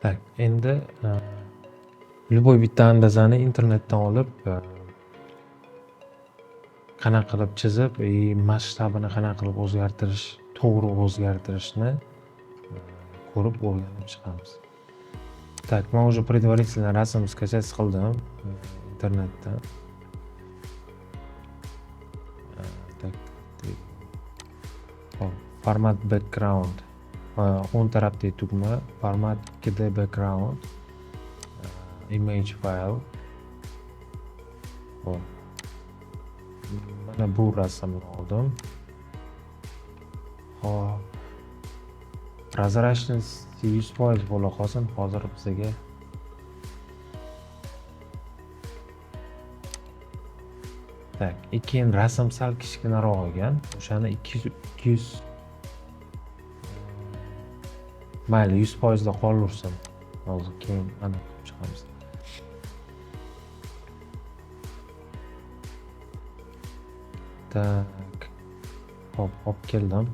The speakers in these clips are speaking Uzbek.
Tak, endi любой bitta andazani internetdan olib, qanaqa qilib chizib, masshtabini qanaqa qilib to'g'ri o'zgartirishni ko'rib o'rganib chiqamiz. Так, men уже предварительно rasm skachать qildim internetdan. Так, format background o'ng tarafdagi tugma, format 2D background, image file. Hop. Mana bu rasmni oldim. Hop. Прозрачность 100% bo'la qolsin. Hozir bizga tak, keyin rasm sal kichkinaroq olgan. O'shani 200 mayli 100% da qolaversin. Hozir keyin aniq qilib chiqamiz. Tak. Hop, olib keldim.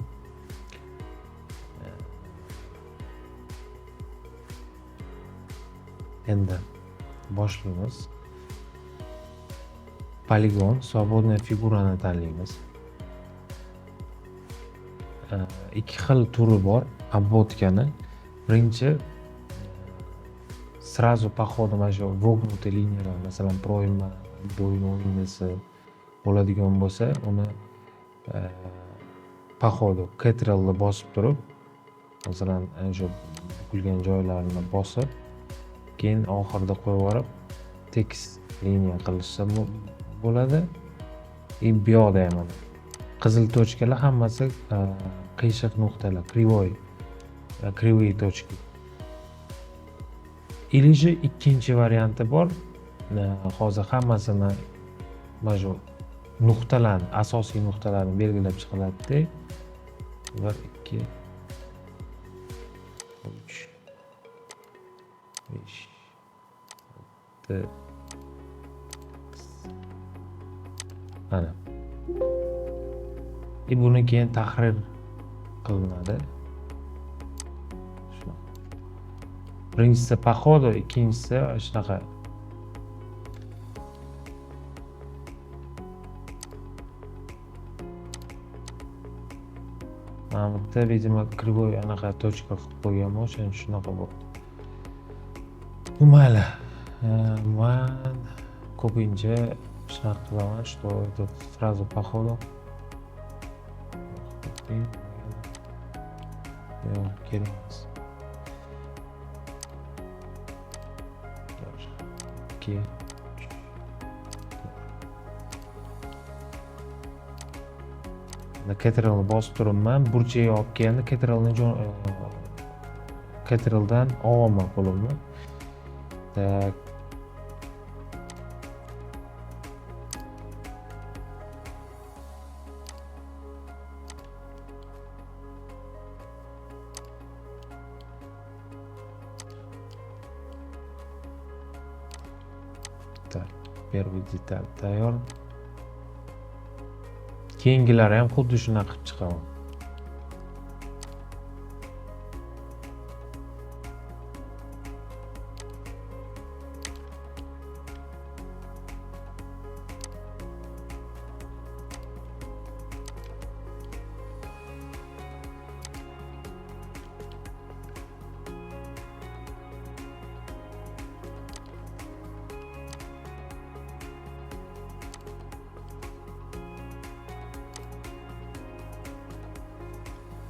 Endi boshlaymiz. Poligon, свободная figurani tanlaymiz. Ikki xil turi bor обводкani. Birinchi сразу по ходу mana shu вогнутый liniyalar, masalan, proyma, bo'yin o'yinisi bo'ladigan bo'lsa, uni по ходу Ctrl-ni bosib turib, masalan, shu bukilgan joylarini bosib, keyin oxirida qo'yib yuborib, tekis liniya qilishsa bo'ladi. Bu yoqda ham qizil точкаlar hammasi qiyshiq nuqtalar, кривые точки. Или же ikkinchi varianti bor. Hozir hammasini mana shu nuqtalarni, asosiy nuqtalarni belgilab chiqiladi. 1 2 3 5 6 mana. Buni keyin tahrir qilinadi. Birinchisi по ходу, ikkinchisi shunaqa. Mana bu yerda, видимо, кривой anaqa точка qilib qo'yganman, o'shaning shunaqa bo'ldi. Mayli. Men ko'pincha shunaqa qilaman, что это сразу по ходу. Yo'q, kerak emas. Ctrl-ni bosib turibman. Burchaga olib kelganda Ctrl-dan olaman qo'limni. Tak. Первый detal tayyor. Keyingilari ham xuddi shunaqa qilib chiqaman.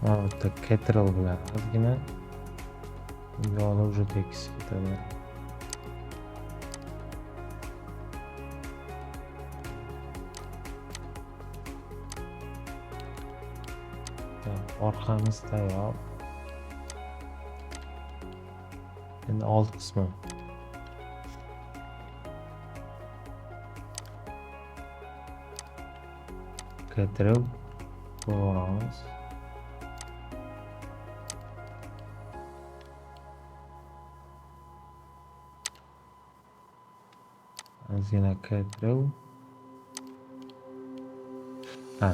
Вот так, Ctrl bilan ozgina yo'li уже tekis ketadi. Orqamiz tayyor. Endi old qismi. Ctrl qo'yamiz. Ozgina Ctrl.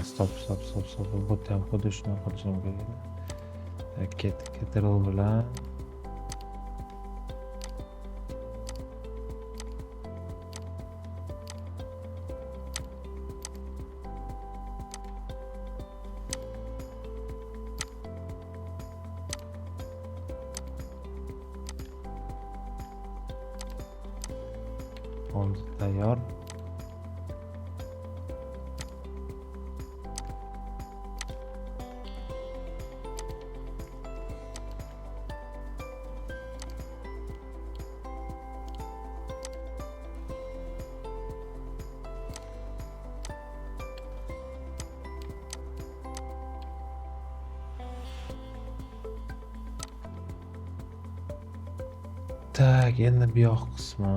Stop. Bu ham xuddi shunaqa qilishim kerak. Ctrl bilan Bo'ldi, tayyor. Tak, endi bu yoq qismi.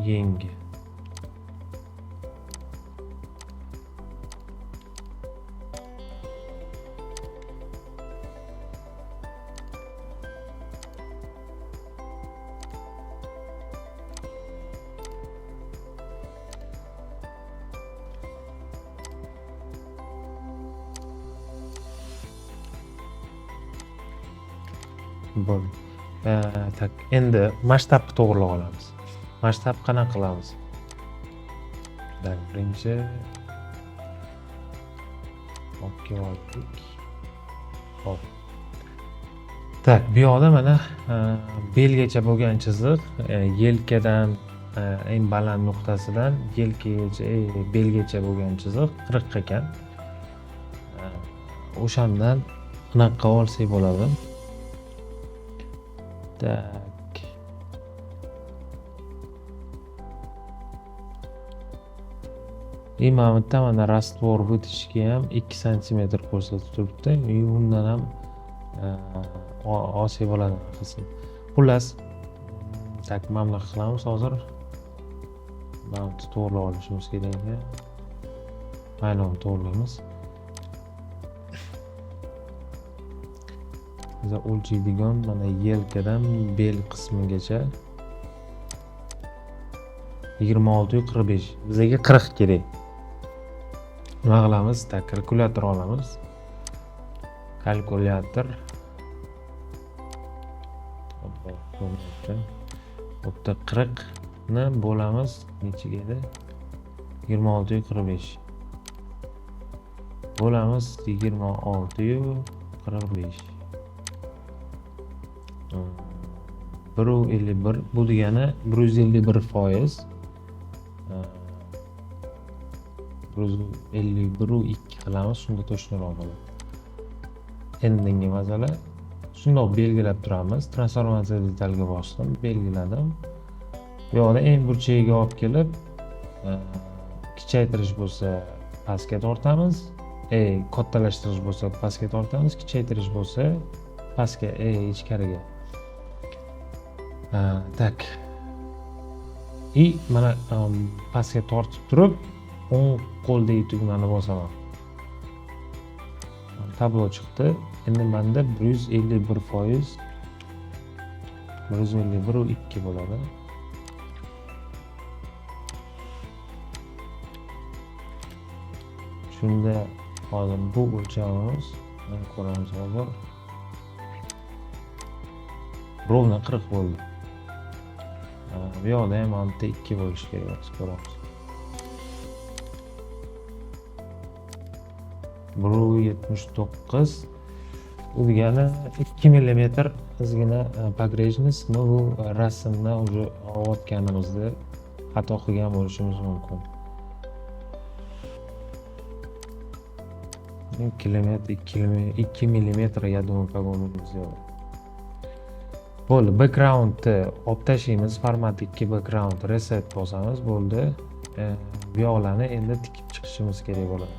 Yengi. Bo'ldi. Tak, endi masshtabni to'g'rilab olamiz. Masshtab qanaqa qilamiz? Tak, birinchi olib oldik. Hop. Tak, bu yoqda mana belgacha bo'lgan chiziq, yelkadan eng baland nuqtasidan yelkagacha, belgacha bo'lgan chiziq 40 ekan. O'shandan anaqa olsak bo'ladi. Tak. Mana bitta mana rastvor o'tishga ham 2 sm ko'rsatib turibdi. Undan ham olsak bo'ladi qilsin. Xullas, tak, mana bunaqa qilamiz hozir. Mana buni to'g'rilab olishimiz kerak. Mana buni to'g'rilaymiz. Biz o'lchaydigan mana yelkadan bel qismigacha 26-45. Bizga 40 kerak. Nima qilamiz? Tak, kalkulyator olamiz. Kalkulyator. Bitta 40 ni bo'lamiz nechiga edi? 26-45. Bo'lamiz 26-45. 151 bu degani 151%. 151.2 qilamiz, shunda to'shniroq bo'ladi. Endingi masala shundoq belgilab turamiz. Transformatsiya detalga bosdim, belgiladim. Bu yoqda eng burchagiga olib kelib, kichaytirish bo'lsa pastga tortamiz, kattalashtirish bo'lsa pastga tortamiz, kichaytirish bo'lsa pastga, ichkariga. Tak. Mana pastga tortib turib, o'ng qo'ldagi tugmani bosaman. Tablo chiqdi. Endi menda 151%, 151.2 bo'ladi. Shunda hozir bu o'lchamimiz, mana ko'ramiz hozir. Rovna 40 bo'ldi. Bu yoqda ham anta 2 bo'lishi kerak, ko'ramiz. 179. Bu degani 2 mm ozgina pogрешность, bu rasmni уже olayotganimizda xato qilgan bo'lishimiz mumkin. 2 mm ya думаю, погонimiz yo'q. Bo'ldi, backgroundni olib tashlaymiz, format 2 background reset bosamiz, bo'ldi. Bu yoqlarni endi tikib chiqishimiz kerak bo'ladi.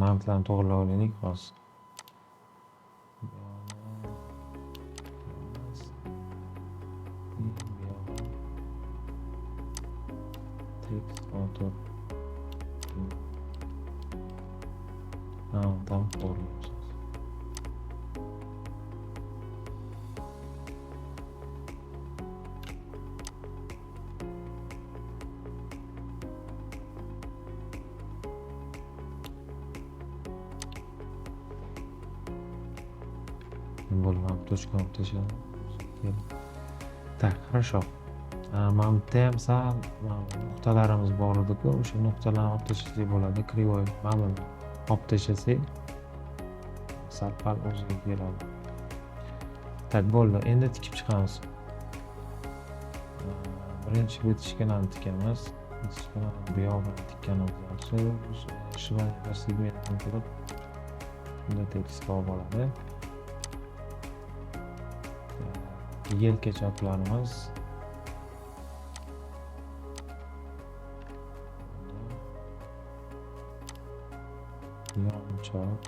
Mountlarni to'g'rilab olaylik hozir. Text auto. Tamam, to'g'rilaymiz. Bo'lmam, точкам tashlab. Так, хорошо. Mana bu yerda ham sal nuqtalarimiz bor edi-ku, o'sha nuqtalarni olib tashlasak bo'ladi. Krivoy mana buni olib tashlasak sal pal o'ziga keladi. Tak, bo'ldi. Endi tikib chiqamiz. Birinchi bitishkanani tikamiz. Bitishkanani bu yoqdan tikkanimiz yaxshi. Shivani segmentini qilib bunda tekstga olib oladi. Yelka chaplarimiz yon chap,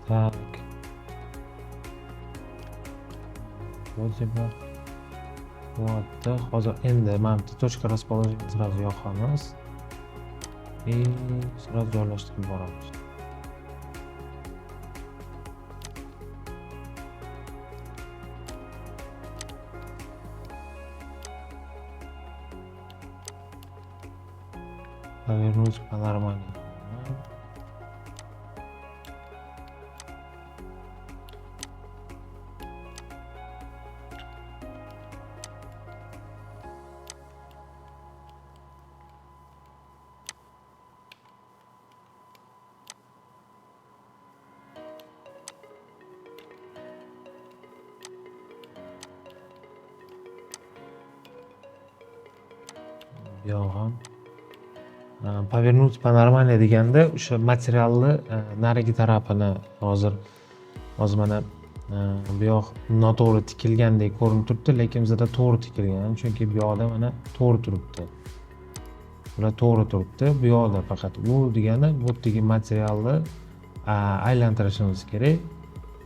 tak. Вроде бы вот. Hozir endi mana bu точка расположения sразу yoqamiz и sразу joylashtirib boramiz. Повернуть по-нормальному. Yo'q ham. Повернуть по-нормальному deganda o'sha materialni narigi tarafini hozir mana bu yoq noto'g'ri tikilgandek ko'rinib turibdi, lekin bizda to'g'ri tikilgan. Chunki bu yoqda mana to'g'ri turibdi. Bular to'g'ri turibdi. Bu yoqda faqat bu degani bu yerdagi materialni aylantirishimiz kerak.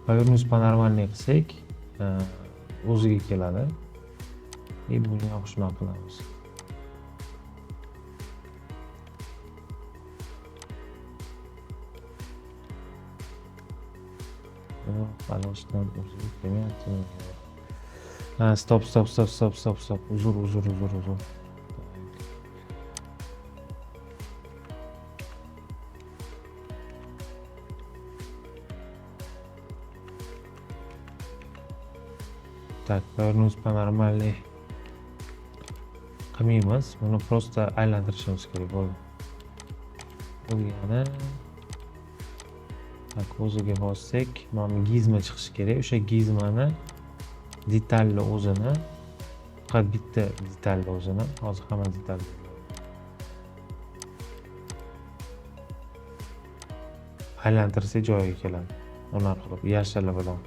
Повернуть по-нормальному qilsak o'ziga keladi. Buni ham shunaqa qilamiz. Пожалуйста, стоп. Uzur. Так, повернуть по-нормальной. Qilmaymiz. Buni просто aylantirishimiz kerak bo'ldi. Bo'lgani. Tak, o'ziga bossak, mana gizma chiqishi kerak. O'sha gizmani detalni o'zini, faqat bitta detalni o'zini, hozir hamma detal. Aylantirsak joyiga keladi. Unaqa qilib yashili bilan,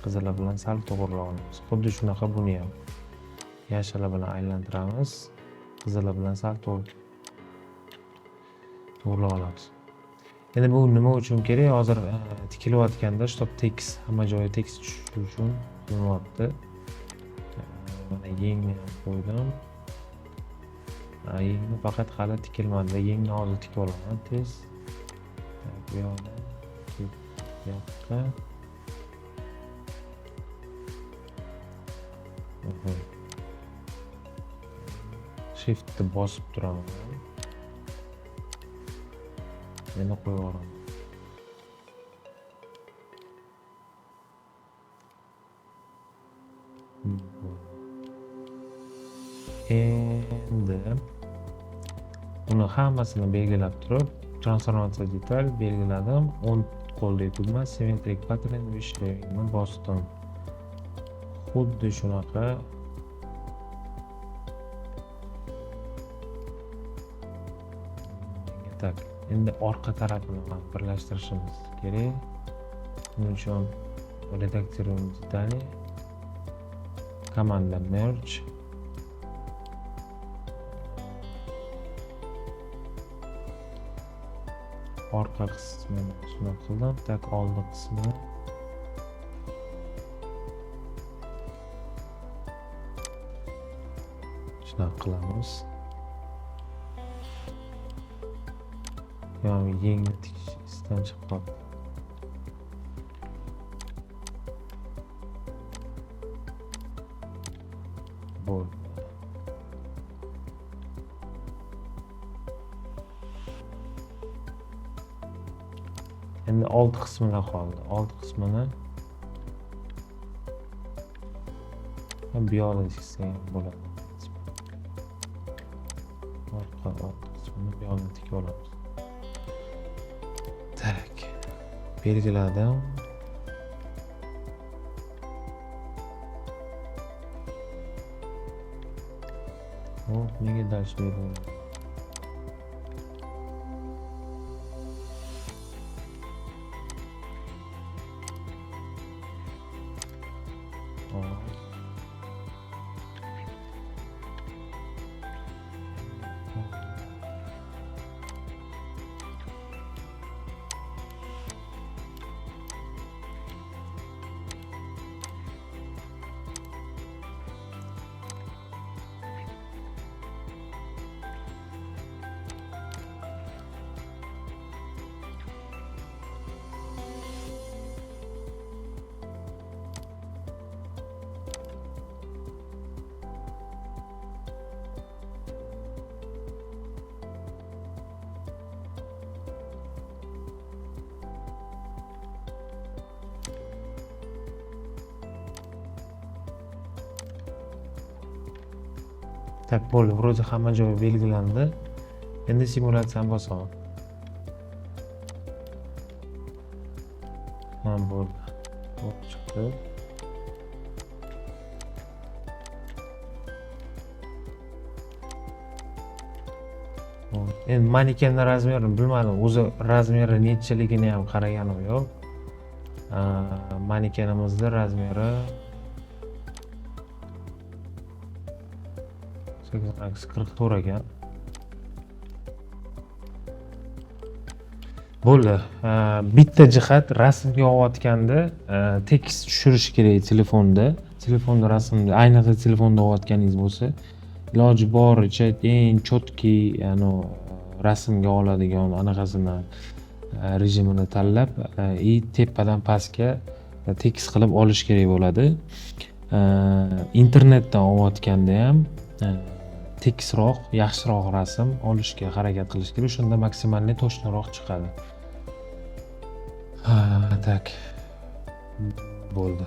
qizili bilan sal to'g'rilab olamiz. Xuddi shunaqa buni ham yashili bilan aylantiramiz, qizili bilan sal to'g'rilab olamiz. Endi bu nima uchun kerak? Hozir tikilayotganda stop tekst, hamma joyi tekst tushishi uchun qilyapti. Mana yengni ham qo'ydim. Yengni faqat hali tikilmadi. Yengni hozir tikib olaman tez. Bu yoqda bu yoqqa. Shiftni bosib turaman. Endi qo'yib yuboraman. Endi buni hammasini belgilab turib, transformatsiya detal belgiladim. 10 qo'ldagi tugma symmetric pattern wishlayingni bosdim. Xuddi shunaqa tak. Endi orqa tarafini birlashtirishimiz kerak. Buning uchun redaktorimiz detali komanda merge orqa qismini shunaqa qildim. Tak, oldi qismi. Shunaqa qilamiz. Yani yengil tikish isdan chiqib qoldi. Bo'ldi. Endi old qismida qoldi. Old qismini biyolog ham bo'ladi. Orqa old qismini biyolog tikib olamiz. Tak. Belgiladim. Hop, nega dash beradi? Tak, bo'ldi. Vro'da hamma joyi belgilandi. Endi simulyatsiyani bosaman. Ha, bo'ldi. Hop, chiqdi. Endi manekenning razmerini bilmadim. O'zi razmeri nechiligini ham qaraganim yo'q. Manekenimizning razmeri 44 ekan. Bo'ldi. Bitta jihat rasmga olayotganda tekst tushirish kerak telefonda. Telefonda rasmni, ayniqsa telefonda olayotganingiz bo'lsa, iloji boricha eng chotki, ya'ni rasmga oladigan anaqasini rejimini tanlab, tepadan pastga tekst qilib olish kerak bo'ladi. Internetdan olayotganda ham tekisroq, yaxshiroq rasm olishga harakat qilish kerak. Shunda maksimalni to'shniroq chiqadi. Tak. Bo'ldi.